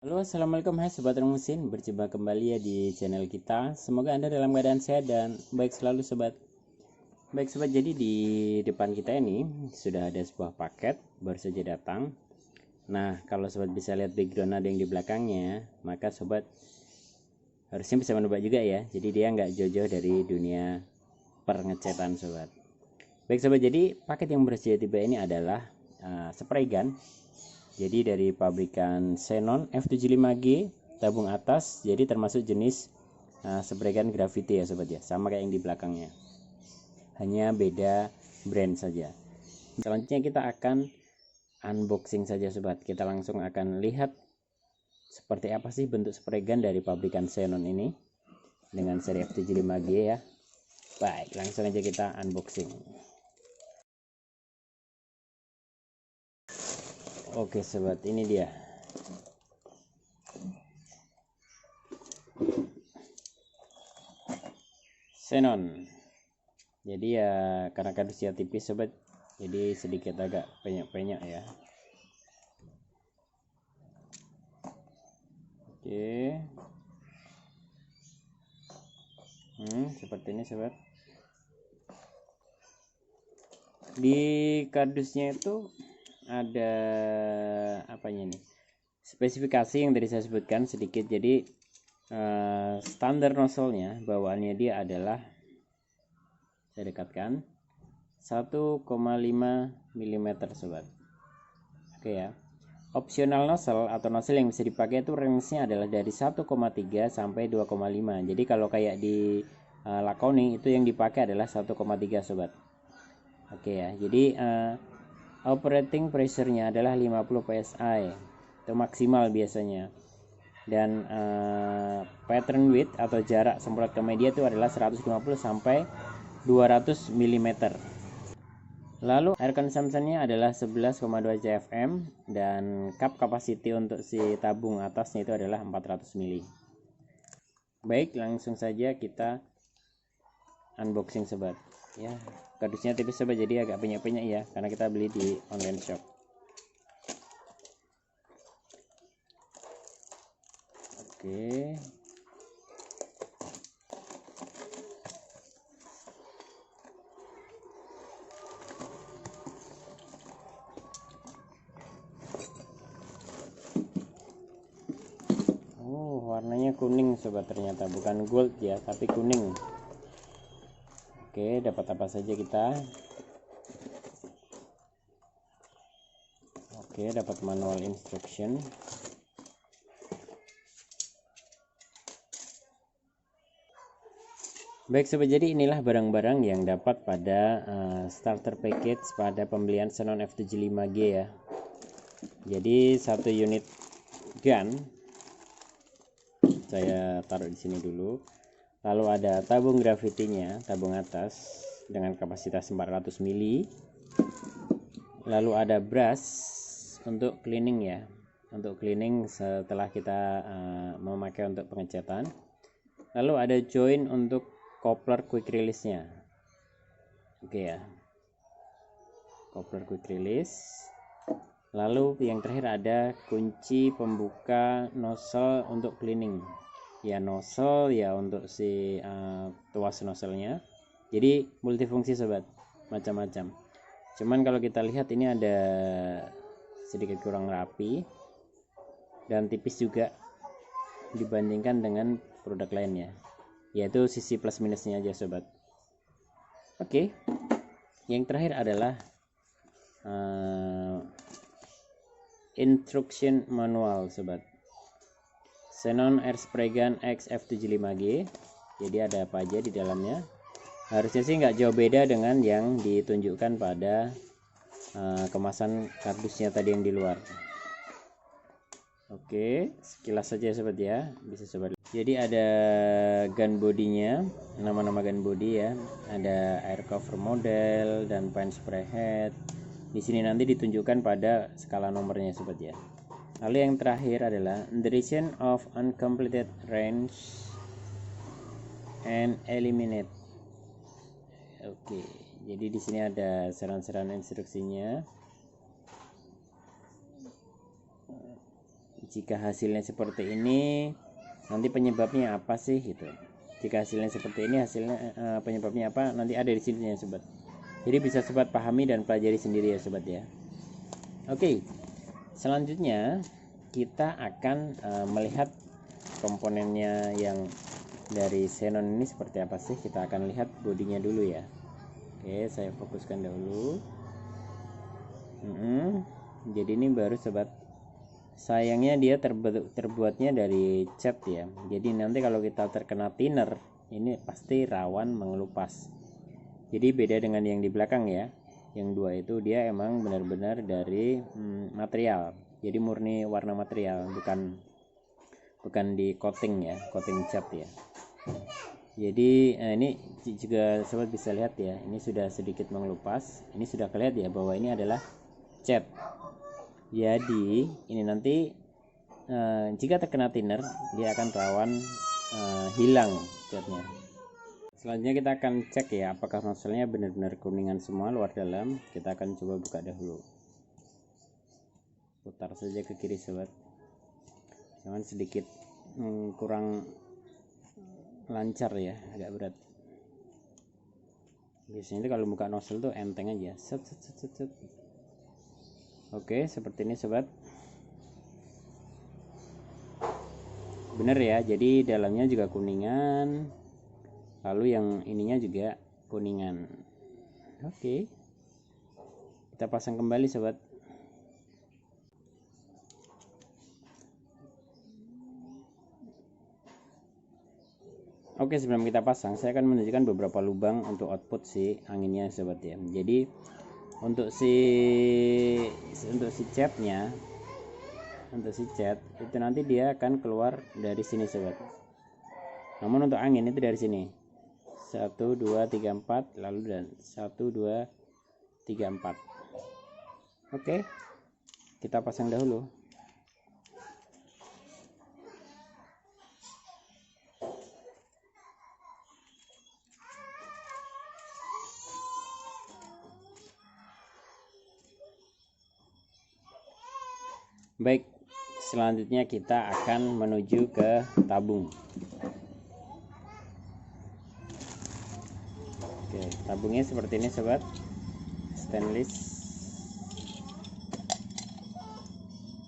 Halo, assalamualaikum, hai sobat mesin, berjumpa kembali ya di channel kita. Semoga Anda dalam keadaan sehat dan baik selalu sobat. Baik sobat, jadi di depan kita ini sudah ada sebuah paket baru saja datang. Nah, kalau sobat bisa lihat background ada yang di belakangnya, maka sobat harusnya bisa menebak juga ya. Jadi dia nggak jauh-jauh dari dunia pengecetan sobat. Baik sobat, jadi paket yang baru saja tiba ini adalah spray gun. Jadi dari pabrikan Xenon F75G tabung atas, jadi termasuk jenis spray gun Gravity ya sobat ya, sama kayak yang di belakangnya, hanya beda brand saja. Selanjutnya kita akan unboxing saja sobat. Kita langsung akan lihat seperti apa sih bentuk spray gun dari pabrikan Xenon ini dengan seri F75G ya. Baik, langsung aja kita unboxing. Oke sobat, ini dia. Xenon. Jadi ya karena kardusnya tipis sobat, jadi sedikit agak penyok-penyok ya. Oke. Seperti ini sobat. Di kardusnya itu ada apanya nih? Spesifikasi yang tadi saya sebutkan sedikit. Jadi standar nozzle-nya bawaannya dia adalah, saya dekatkan, 1,5 mm sobat. Oke ya. Opsional nozzle atau nozzle yang bisa dipakai itu range-nya adalah dari 1,3 sampai 2,5. Jadi kalau kayak di Lakoni itu yang dipakai adalah 1,3 sobat. Oke ya. Jadi operating pressure-nya adalah 50 psi. Itu maksimal biasanya. Dan pattern width atau jarak semprot ke media itu adalah 150 sampai 200 mm. Lalu air consumption-nya adalah 11,2 CFM dan cup capacity untuk si tabung atasnya itu adalah 400 ml. Baik, langsung saja kita unboxing sobat. Ya, kardusnya tipis sobat, jadi agak penyok-penyok ya karena kita beli di online shop. Oke. Warnanya kuning sobat, ternyata bukan gold ya tapi kuning. Oke, dapat apa saja kita? Oke, dapat manual instruction. Baik sobat, jadi inilah barang-barang yang dapat pada starter package pada pembelian Xenon F75G ya. Jadi satu unit gun saya taruh di sini dulu. Lalu ada tabung Gravity-nya, tabung atas dengan kapasitas 400 ml. Lalu ada brush untuk cleaning ya, untuk cleaning setelah kita memakai untuk pengecatan. Lalu ada join untuk coupler quick release-nya. Oke ya, coupler quick release. Lalu yang terakhir ada kunci pembuka nozzle untuk cleaning. Ya nozzle ya untuk si tuas nozzle-nya. Jadi multifungsi sobat, macam-macam. Cuman kalau kita lihat ini ada sedikit kurang rapi dan tipis juga dibandingkan dengan produk lainnya, yaitu sisi plus minusnya aja sobat. Oke, yang terakhir adalah instruction manual sobat. Xenon Air Spray Gun X F75G. Jadi ada apa aja di dalamnya. Harusnya sih nggak jauh beda dengan yang ditunjukkan pada kemasan kardusnya tadi yang di luar. Oke, sekilas saja sobat ya, bisa sobat. Jadi ada gun bodinya, nama-nama gun body ya. Ada air cover model dan paint spray head. Di sini nanti ditunjukkan pada skala nomornya sobat ya. Lalu yang terakhir adalah duration of uncompleted range and eliminate. Oke, jadi di sini ada saran-saran instruksinya. jika hasilnya seperti ini nanti penyebabnya apa sih gitu. Jika hasilnya seperti ini, hasilnya penyebabnya apa, nanti ada di sini ya sobat. Jadi bisa sobat pahami dan pelajari sendiri ya sobat ya. Oke, selanjutnya kita akan melihat komponennya yang dari xenon ini seperti apa sih. Kita akan lihat bodinya dulu ya. Oke, saya fokuskan dahulu. Jadi ini baru sobat. Sayangnya dia terbuatnya dari cat ya. Jadi nanti kalau kita terkena thinner, ini pasti rawan mengelupas. Jadi beda dengan yang di belakang ya. Yang dua itu dia emang benar-benar dari material. Jadi murni warna material, bukan di coating ya, coating cat ya. Jadi ini juga sobat bisa lihat ya, ini sudah sedikit mengelupas. Ini sudah kelihatan ya bahwa ini adalah cat. Jadi ini nanti jika terkena thinner dia akan rawan hilang catnya. Selanjutnya kita akan cek ya apakah nozzle-nya benar-benar kuningan semua luar dalam. Kita akan coba buka dahulu. Putar saja ke kiri sobat. Jangan sedikit kurang lancar ya, agak berat. Biasanya itu kalau buka nozzle tuh enteng aja. Set. Oke, seperti ini sobat. Bener ya, jadi dalamnya juga kuningan. Lalu yang ininya juga kuningan. Oke. Kita pasang kembali sobat. Oke, sebelum kita pasang, saya akan menunjukkan beberapa lubang untuk output si anginnya sobat ya. Jadi untuk si catnya, itu nanti dia akan keluar dari sini sobat. Namun untuk angin itu dari sini 1 2 3 4 lalu dan 1 2 3 4. Oke, kita pasang dahulu. Baik, selanjutnya kita akan menuju ke tabung. Oke, tabungnya seperti ini sobat, stainless,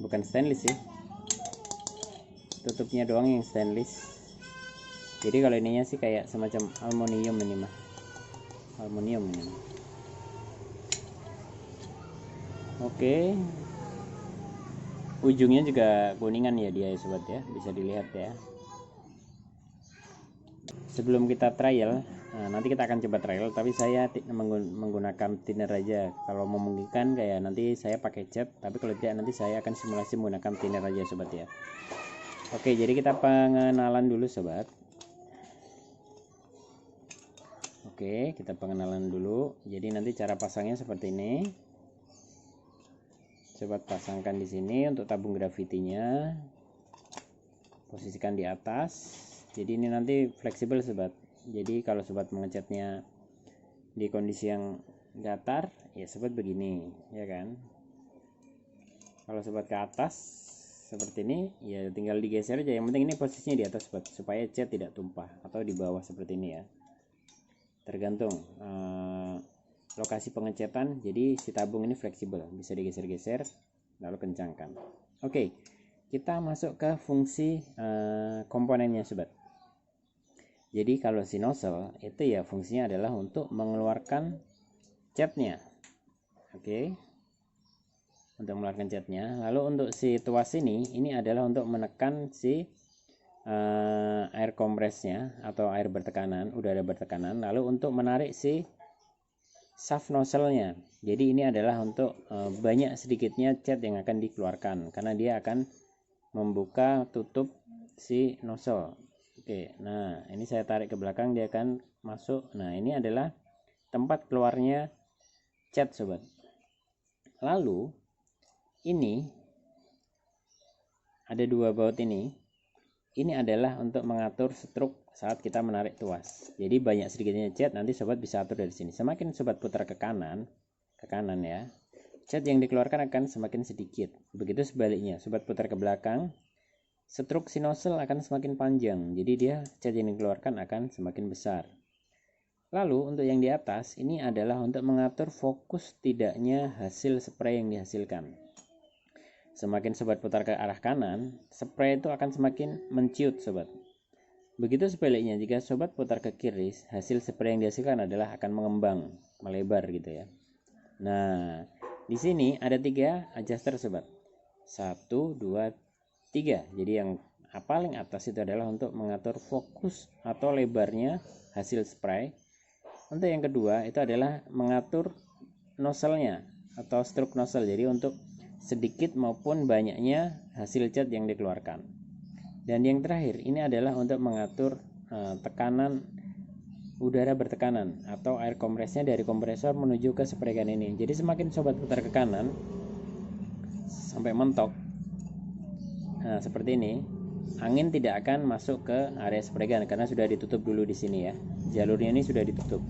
bukan stainless sih, tutupnya doang yang stainless. Jadi kalau ininya sih kayak semacam aluminium ini mah, aluminium ini. Oke, ujungnya juga kuningan ya dia ya sobat ya, bisa dilihat ya. Sebelum kita trial, nanti kita akan coba trial, tapi saya menggunakan thinner aja. Kalau memungkinkan kayak nanti saya pakai cat, tapi kalau tidak nanti saya akan simulasi menggunakan thinner aja sobat ya. Oke, jadi kita pengenalan dulu sobat. Oke, kita pengenalan dulu. Jadi nanti cara pasangnya seperti ini. Sobat pasangkan di sini untuk tabung gravitinya, posisikan di atas. Jadi ini nanti fleksibel sobat. Jadi kalau sobat mengecatnya di kondisi yang datar, ya sobat begini, ya kan. Kalau sobat ke atas seperti ini, ya tinggal digeser aja. Yang penting ini posisinya di atas sobat, supaya cat tidak tumpah, atau di bawah seperti ini ya. Tergantung lokasi pengecatan. Jadi si tabung ini fleksibel, bisa digeser-geser lalu kencangkan. Oke, kita masuk ke fungsi komponennya sobat. Jadi kalau si nozzle itu ya fungsinya adalah untuk mengeluarkan catnya. Oke, untuk mengeluarkan catnya. Lalu untuk si tuas ini adalah untuk menekan si air kompresnya atau air bertekanan, udara bertekanan. Lalu untuk menarik si shaft nozzle-nya. Jadi ini adalah untuk banyak sedikitnya cat yang akan dikeluarkan, karena dia akan membuka tutup si nozzle. Oke, nah ini saya tarik ke belakang, dia akan masuk. Nah ini adalah tempat keluarnya cat sobat. Lalu ini ada dua baut ini adalah untuk mengatur stroke saat kita menarik tuas. Jadi banyak sedikitnya cat nanti sobat bisa atur dari sini. Semakin sobat putar ke kanan ya, cat yang dikeluarkan akan semakin sedikit. Begitu sebaliknya, sobat putar ke belakang, stroke si nozzle akan semakin panjang, jadi dia cat yang dikeluarkan akan semakin besar. Lalu untuk yang di atas ini adalah untuk mengatur fokus tidaknya hasil spray yang dihasilkan. Semakin sobat putar ke arah kanan, spray itu akan semakin menciut sobat. Begitu sebaliknya, jika sobat putar ke kiri, hasil spray yang dihasilkan adalah akan mengembang, melebar gitu ya. Nah, di sini ada 3 adjuster sobat. 1, 2, 3. Jadi yang paling atas itu adalah untuk mengatur fokus atau lebarnya hasil spray. Untuk yang kedua itu adalah mengatur nozzle-nya atau stroke nozzle. Jadi untuk sedikit maupun banyaknya hasil cat yang dikeluarkan. Dan yang terakhir ini adalah untuk mengatur tekanan udara bertekanan atau air kompresnya dari kompresor menuju ke spray gun ini. Jadi semakin sobat putar ke kanan sampai mentok, nah seperti ini, angin tidak akan masuk ke area spray gun karena sudah ditutup dulu di sini ya. Jalurnya ini sudah ditutup.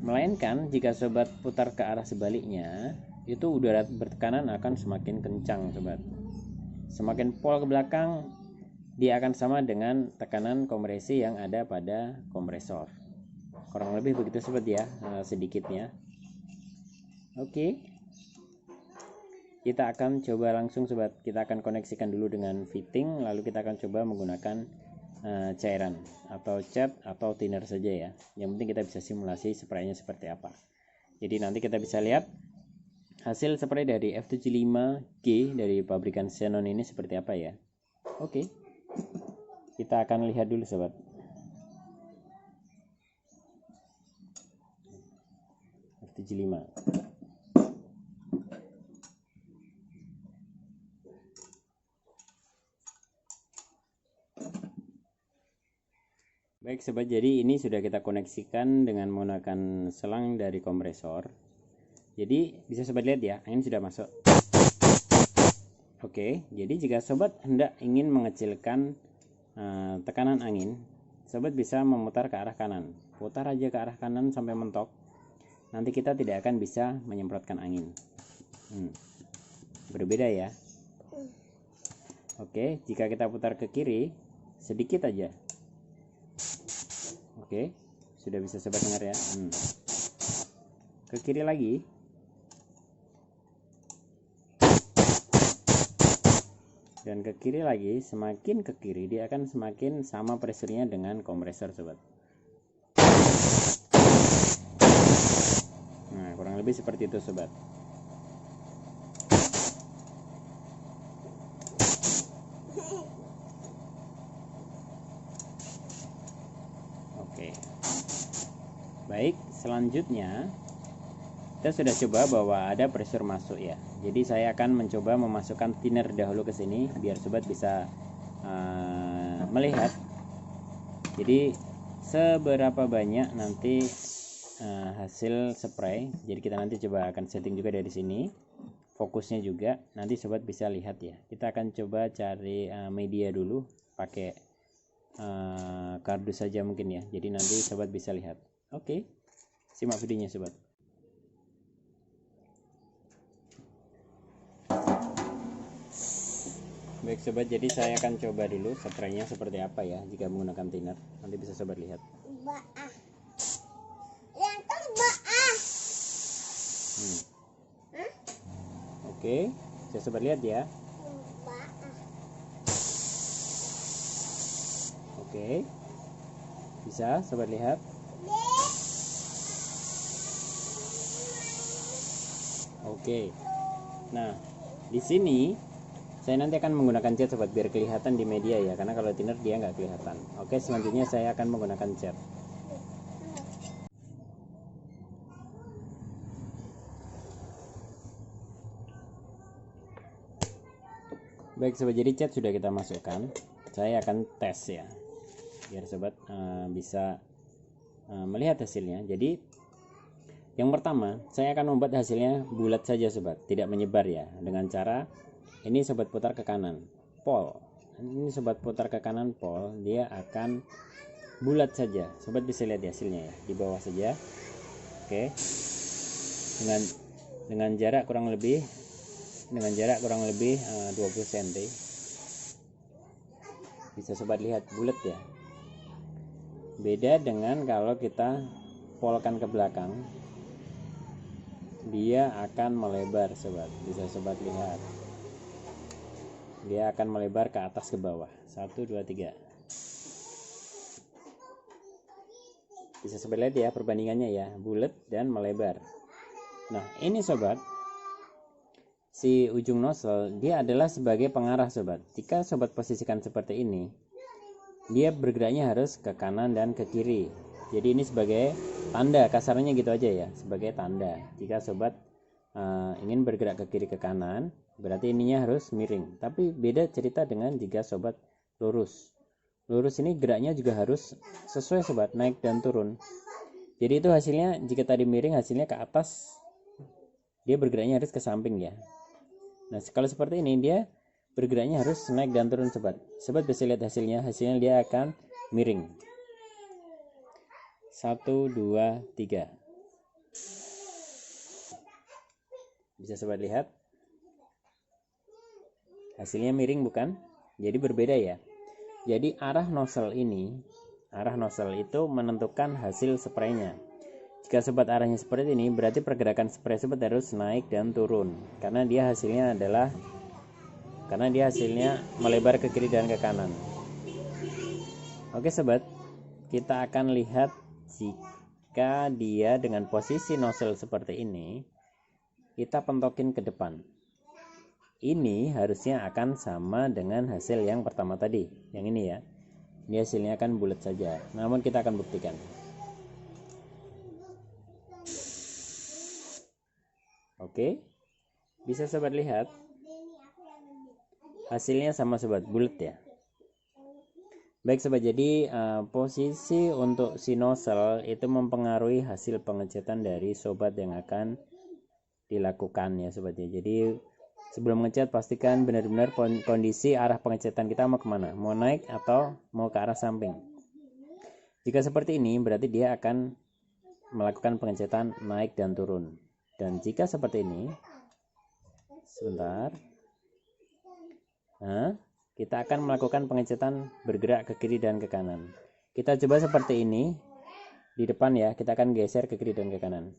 Melainkan jika sobat putar ke arah sebaliknya, itu udara bertekanan akan semakin kencang sobat. Semakin pol ke belakang, dia akan sama dengan tekanan kompresi yang ada pada kompresor. Kurang lebih begitu sobat ya, sedikitnya. Oke. Kita akan coba langsung sobat. Kita akan koneksikan dulu dengan fitting, lalu kita akan coba menggunakan cairan atau cat atau thinner saja ya. Yang penting kita bisa simulasi spraynya seperti apa. Jadi nanti kita bisa lihat hasil spray dari F75G dari pabrikan Xenon ini seperti apa ya. Oke. Kita akan lihat dulu sobat. F75. Baik sobat, jadi ini sudah kita koneksikan dengan menggunakan selang dari kompresor. Jadi bisa sobat lihat ya, angin sudah masuk. Oke, jadi jika sobat hendak ingin mengecilkan tekanan angin, sobat bisa memutar ke arah kanan. Putar aja ke arah kanan sampai mentok. Nanti kita tidak akan bisa menyemprotkan angin. Berbeda ya. Oke, jika kita putar ke kiri, sedikit aja. Oke, sudah bisa sobat dengar ya. Ke kiri lagi. Dan ke kiri lagi, semakin ke kiri dia akan semakin sama pressure-nya dengan kompresor sobat. Nah, kurang lebih seperti itu sobat. Oke. Baik, selanjutnya kita sudah coba bahwa ada pressure masuk ya. Jadi saya akan mencoba memasukkan thinner dahulu ke sini biar sobat bisa melihat. Jadi seberapa banyak nanti hasil spray. Jadi kita nanti coba akan setting juga dari sini. Fokusnya juga nanti sobat bisa lihat ya. Kita akan coba cari media dulu pakai kardus saja mungkin ya. Jadi nanti sobat bisa lihat. Oke. Simak videonya sobat. Baik sobat, jadi saya akan coba dulu spraynya seperti apa ya jika menggunakan thinner. Nanti bisa sobat lihat. Oke, bisa sobat lihat ya. Oke, bisa sobat lihat. Oke, nah di sini saya nanti akan menggunakan cat sobat biar kelihatan di media ya, karena kalau thinner dia nggak kelihatan. Oke, selanjutnya saya akan menggunakan cat. Baik sobat, jadi cat sudah kita masukkan. Saya akan tes ya, biar sobat bisa melihat hasilnya. Jadi yang pertama saya akan membuat hasilnya bulat saja sobat, tidak menyebar ya, dengan cara ini sobat putar ke kanan pol. Ini sobat putar ke kanan pol, dia akan bulat saja. Sobat bisa lihat hasilnya ya, di bawah saja. Oke, dengan dengan jarak kurang lebih 20 cm. Bisa sobat lihat bulat ya. Beda dengan kalau kita polkan ke belakang, dia akan melebar sobat. Bisa sobat lihat, dia akan melebar ke atas ke bawah. 1 2 3. Bisa sobat lihat ya perbandingannya ya, bulat dan melebar. Nah ini sobat, si ujung nozzle dia adalah sebagai pengarah sobat. Jika sobat posisikan seperti ini, dia bergeraknya harus ke kanan dan ke kiri. Jadi ini sebagai tanda, kasarnya gitu aja ya, sebagai tanda. Jika sobat ingin bergerak ke kiri ke kanan, berarti ininya harus miring. Tapi beda cerita dengan jika sobat lurus. Lurus ini geraknya juga harus sesuai sobat, naik dan turun. Jadi itu hasilnya, jika tadi miring hasilnya ke atas, dia bergeraknya harus ke samping ya. Nah kalau seperti ini dia bergeraknya harus naik dan turun sobat. Sobat bisa lihat hasilnya dia akan miring. 1 2 3. Bisa sobat lihat hasilnya miring bukan? Jadi berbeda ya. Jadi arah nozzle itu menentukan hasil spraynya. Jika sobat arahnya seperti ini, berarti pergerakan spray sobat harus naik dan turun, karena dia hasilnya melebar ke kiri dan ke kanan. Oke sobat, kita akan lihat jika dia dengan posisi nozzle seperti ini, kita pentokin ke depan. Ini harusnya akan sama dengan hasil yang pertama tadi, yang ini ya. Ini hasilnya akan bulat saja, namun kita akan buktikan. Oke, bisa sobat lihat hasilnya sama sobat, bulat ya. Baik sobat, jadi posisi untuk si nozzle itu mempengaruhi hasil pengecatan dari sobat yang akan dilakukan ya sobat ya. Jadi sebelum mengecat pastikan benar-benar kondisi arah pengecatan kita mau kemana, mau naik atau mau ke arah samping. Jika seperti ini berarti dia akan melakukan pengecatan naik dan turun. Dan jika seperti ini, sebentar, nah, kita akan melakukan pengecatan bergerak ke kiri dan ke kanan. Kita coba seperti ini di depan ya, kita akan geser ke kiri dan ke kanan.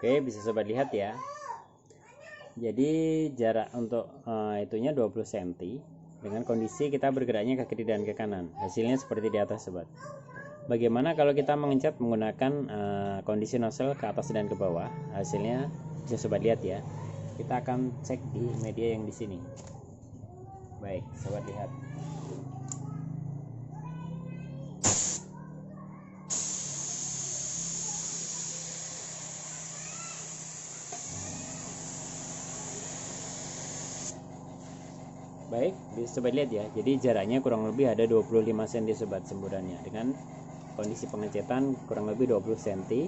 Oke, bisa sobat lihat ya. Jadi jarak untuk itunya 20 cm dengan kondisi kita bergeraknya ke kiri dan ke kanan. Hasilnya seperti di atas sobat. Bagaimana kalau kita mengecat menggunakan kondisi nozzle ke atas dan ke bawah? Hasilnya bisa sobat lihat ya. Kita akan cek di media yang di sini. Baik, sobat lihat. Baik, bisa sobat lihat ya. Jadi jaraknya kurang lebih ada 25 cm sobat semburannya, dengan kondisi pengecatan kurang lebih 20 cm,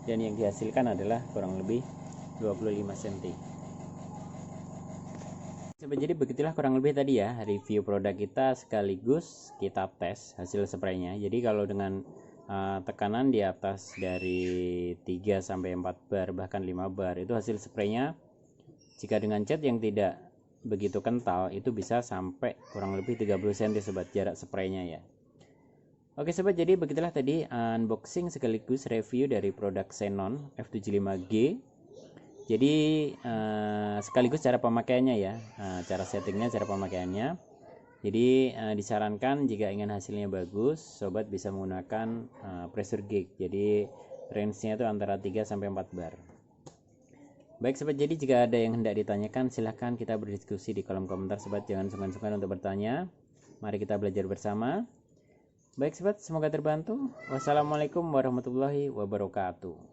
dan yang dihasilkan adalah kurang lebih 25 cm. Sobat, jadi begitulah kurang lebih tadi ya review produk kita, sekaligus kita tes hasil spraynya. Jadi kalau dengan tekanan di atas dari 3 sampai 4 bar bahkan 5 bar itu hasil spraynya, jika dengan cat yang tidak begitu kental itu bisa sampai kurang lebih 30 cm sobat jarak spraynya ya. Oke sobat, jadi begitulah tadi unboxing sekaligus review dari produk Xenon F75G. Jadi sekaligus cara pemakaiannya ya, cara settingnya, cara pemakaiannya. Jadi disarankan jika ingin hasilnya bagus, sobat bisa menggunakan pressure gauge. Jadi range-nya itu antara 3 sampai 4 bar. Baik sobat, jadi jika ada yang hendak ditanyakan silahkan kita berdiskusi di kolom komentar sobat, jangan sungkan-sungkan untuk bertanya. Mari kita belajar bersama. Baik sobat, semoga terbantu. Wassalamualaikum warahmatullahi wabarakatuh.